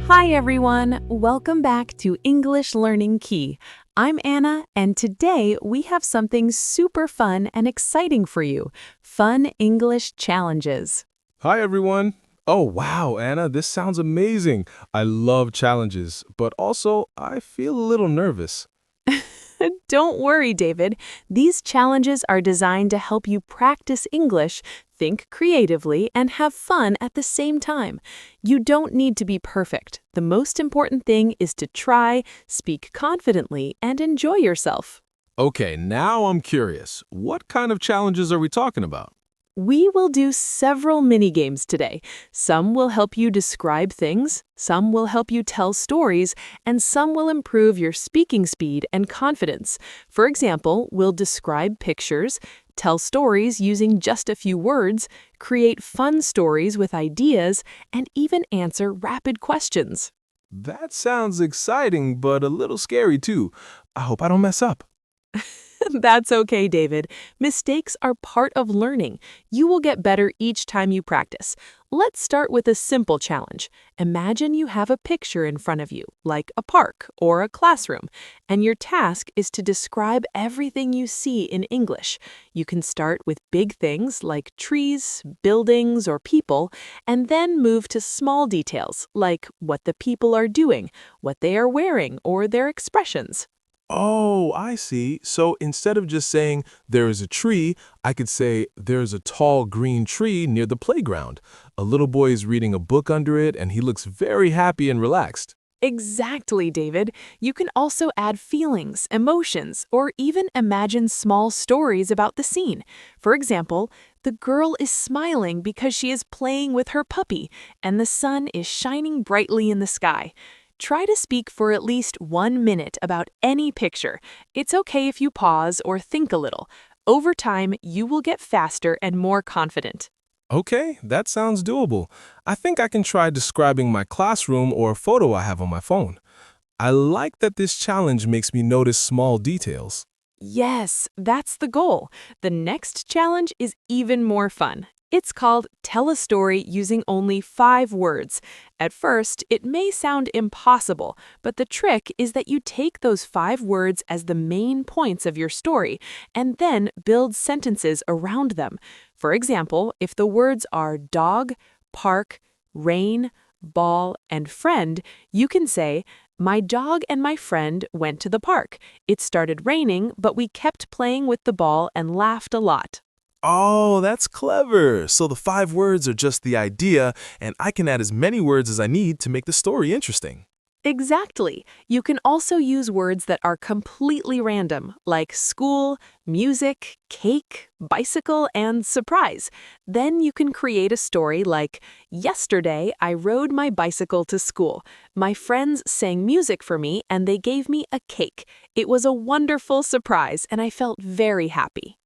Hi everyone, welcome back to English Learning Key. I'm Anna, and today we have something super fun and exciting for you. Fun English challenges. Hi, everyone. Oh, wow, Anna, this sounds amazing. I love challenges, but also I feel a little nervous. Don't worry, David. These challenges are designed to help you practice English, think creatively, and have fun at the same time. You don't need to be perfect. The most important thing is to try, speak confidently, and enjoy yourself. Okay, now I'm curious. What kind of challenges are we talking about? We will do several mini games today. Some will help you describe things, some will help you tell stories, and some will improve your speaking speed and confidence. For example, we'll describe pictures, tell stories using just a few words, create fun stories with ideas, and even answer rapid questions. That sounds exciting, but a little scary too. I hope I don't mess up. That's okay, David. Mistakes are part of learning. You will get better each time you practice. Let's start with a simple challenge. Imagine you have a picture in front of you, like a park or a classroom, and your task is to describe everything you see in English. You can start with big things like trees, buildings, or people, and then move to small details like what the people are doing, what they are wearing, or their expressions. Oh, I see. So instead of just saying there is a tree, I could say there is a tall green tree near the playground. A little boy is reading a book under it, and he looks very happy and relaxed. Exactly, David. You can also add feelings, emotions, or even imagine small stories about the scene. For example, the girl is smiling because she is playing with her puppy, and the sun is shining brightly in the sky. Try to speak for at least 1 minute about any picture. It's okay if you pause or think a little. Over time, you will get faster and more confident. Okay, that sounds doable. I think I can try describing my classroom or a photo I have on my phone. I like that this challenge makes me notice small details. Yes, that's the goal. The next challenge is even more fun. It's called Tell a Story Using Only 5 words. At first, it may sound impossible, but the trick is that you take those 5 words as the main points of your story and then build sentences around them. For example, if the words are dog, park, rain, ball, and friend, you can say, my dog and my friend went to the park. It started raining, but we kept playing with the ball and laughed a lot. Oh, that's clever. So the 5 words are just the idea, and I can add as many words as I need to make the story interesting. Exactly. You can also use words that are completely random, like school, music, cake, bicycle, and surprise. Then you can create a story like, yesterday I rode my bicycle to school. My friends sang music for me and they gave me a cake. It was a wonderful surprise and I felt very happy.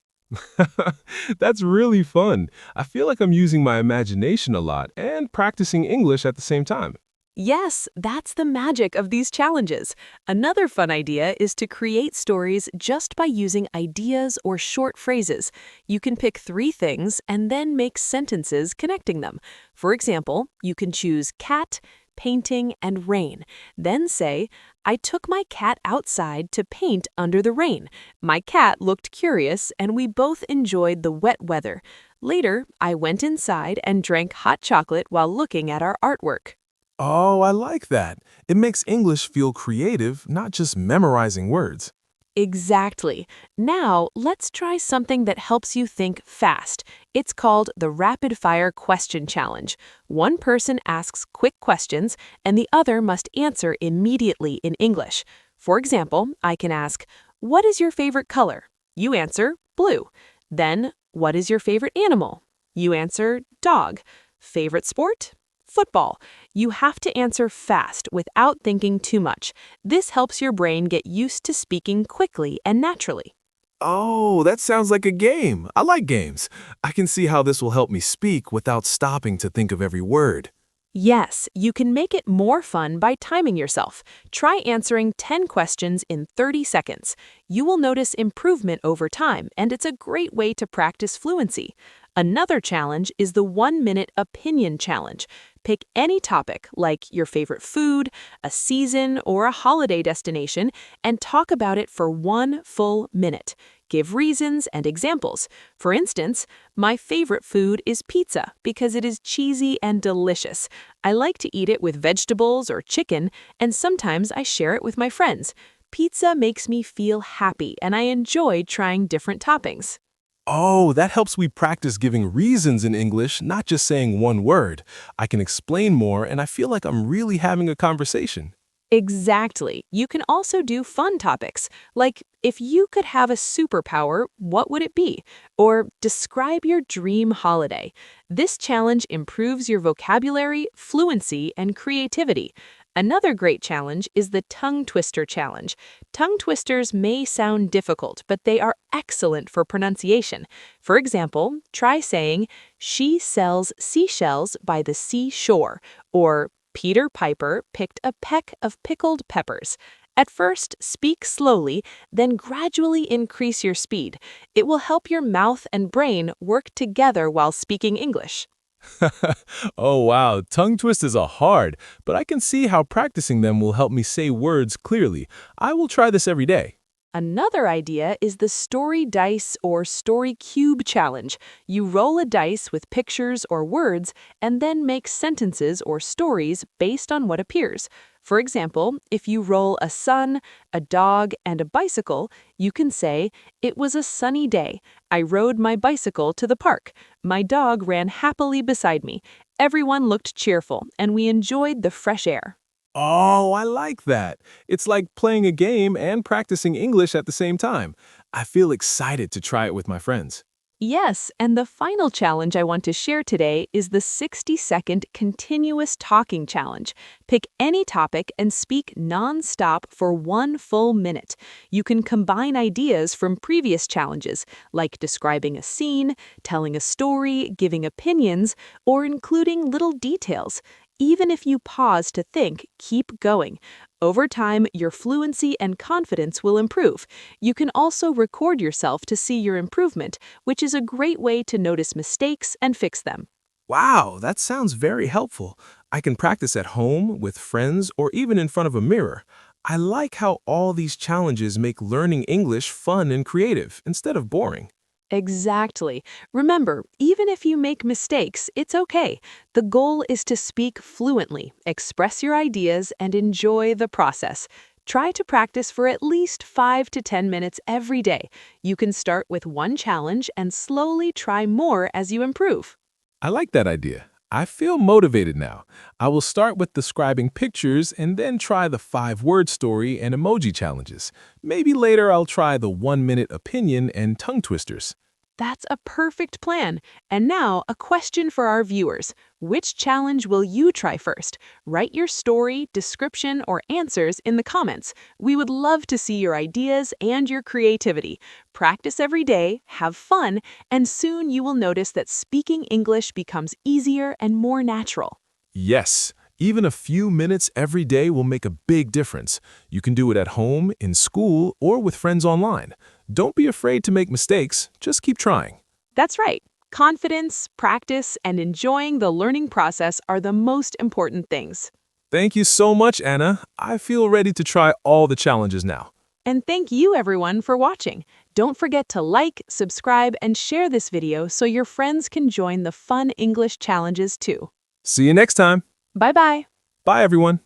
That's really fun. I feel like I'm using my imagination a lot and practicing English at the same time. Yes, that's the magic of these challenges. Another fun idea is to create stories just by using ideas or short phrases. You can pick 3 things and then make sentences connecting them. For example, you can choose cat, painting, and rain. Then say, I took my cat outside to paint under the rain. My cat looked curious and we both enjoyed the wet weather. Later, I went inside and drank hot chocolate while looking at our artwork. Oh, I like that. It makes English feel creative, not just memorizing words. Exactly. Now, let's try something that helps you think fast. It's called the Rapid Fire Question Challenge. One person asks quick questions, and the other must answer immediately in English. For example, I can ask, what is your favorite color? You answer, blue. Then, what is your favorite animal? You answer, dog. Favorite sport? Football. You have to answer fast without thinking too much. This helps your brain get used to speaking quickly and naturally. Oh, that sounds like a game. I like games. I can see how this will help me speak without stopping to think of every word. Yes, you can make it more fun by timing yourself. Try answering 10 questions in 30 seconds. You will notice improvement over time, and it's a great way to practice fluency. Another challenge is the 1-minute opinion challenge. Pick any topic, like your favorite food, a season, or a holiday destination, and talk about it for 1 full minute. Give reasons and examples. For instance, my favorite food is pizza because it is cheesy and delicious. I like to eat it with vegetables or chicken, and sometimes I share it with my friends. Pizza makes me feel happy, and I enjoy trying different toppings. Oh, that helps me practice giving reasons in English, not just saying one word. I can explain more, and I feel like I'm really having a conversation. Exactly. You can also do fun topics, like if you could have a superpower, what would it be? Or describe your dream holiday. This challenge improves your vocabulary, fluency, and creativity. Another great challenge is the tongue twister challenge. Tongue twisters may sound difficult, but they are excellent for pronunciation. For example, try saying, "She sells seashells by the seashore," or Peter Piper picked a peck of pickled peppers. At first, speak slowly, then gradually increase your speed. It will help your mouth and brain work together while speaking English. Oh, wow. Tongue twisters are hard, but I can see how practicing them will help me say words clearly. I will try this every day. Another idea is the story dice or story cube challenge. You roll a dice with pictures or words and then make sentences or stories based on what appears. For example, if you roll a sun, a dog, and a bicycle, you can say, "It was a sunny day. I rode my bicycle to the park. My dog ran happily beside me. Everyone looked cheerful, and we enjoyed the fresh air." Oh, I like that. It's like playing a game and practicing English at the same time. I feel excited to try it with my friends. Yes, and the final challenge I want to share today is the 60-second continuous talking challenge. Pick any topic and speak non-stop for 1 full minute. You can combine ideas from previous challenges, like describing a scene, telling a story, giving opinions, or including little details. Even if you pause to think, keep going. Over time, your fluency and confidence will improve. You can also record yourself to see your improvement, which is a great way to notice mistakes and fix them. Wow, that sounds very helpful. I can practice at home, with friends, or even in front of a mirror. I like how all these challenges make learning English fun and creative instead of boring. Exactly. Remember, even if you make mistakes, it's okay. The goal is to speak fluently, express your ideas, and enjoy the process. Try to practice for at least 5 to 10 minutes every day. You can start with one challenge and slowly try more as you improve. I like that idea. I feel motivated now. I will start with describing pictures and then try the 5-word story and emoji challenges. Maybe later I'll try the 1-minute opinion and tongue twisters. That's a perfect plan. And now, a question for our viewers. Which challenge will you try first? Write your story, description, or answers in the comments. We would love to see your ideas and your creativity. Practice every day, have fun, and soon you will notice that speaking English becomes easier and more natural. Yes, even a few minutes every day will make a big difference. You can do it at home, in school, or with friends online. Don't be afraid to make mistakes, just keep trying. That's right. Confidence, practice, and enjoying the learning process are the most important things. Thank you so much, Anna. I feel ready to try all the challenges now. And thank you everyone for watching. Don't forget to like, subscribe, and share this video so your friends can join the fun English challenges too. See you next time. Bye-bye. Bye, everyone.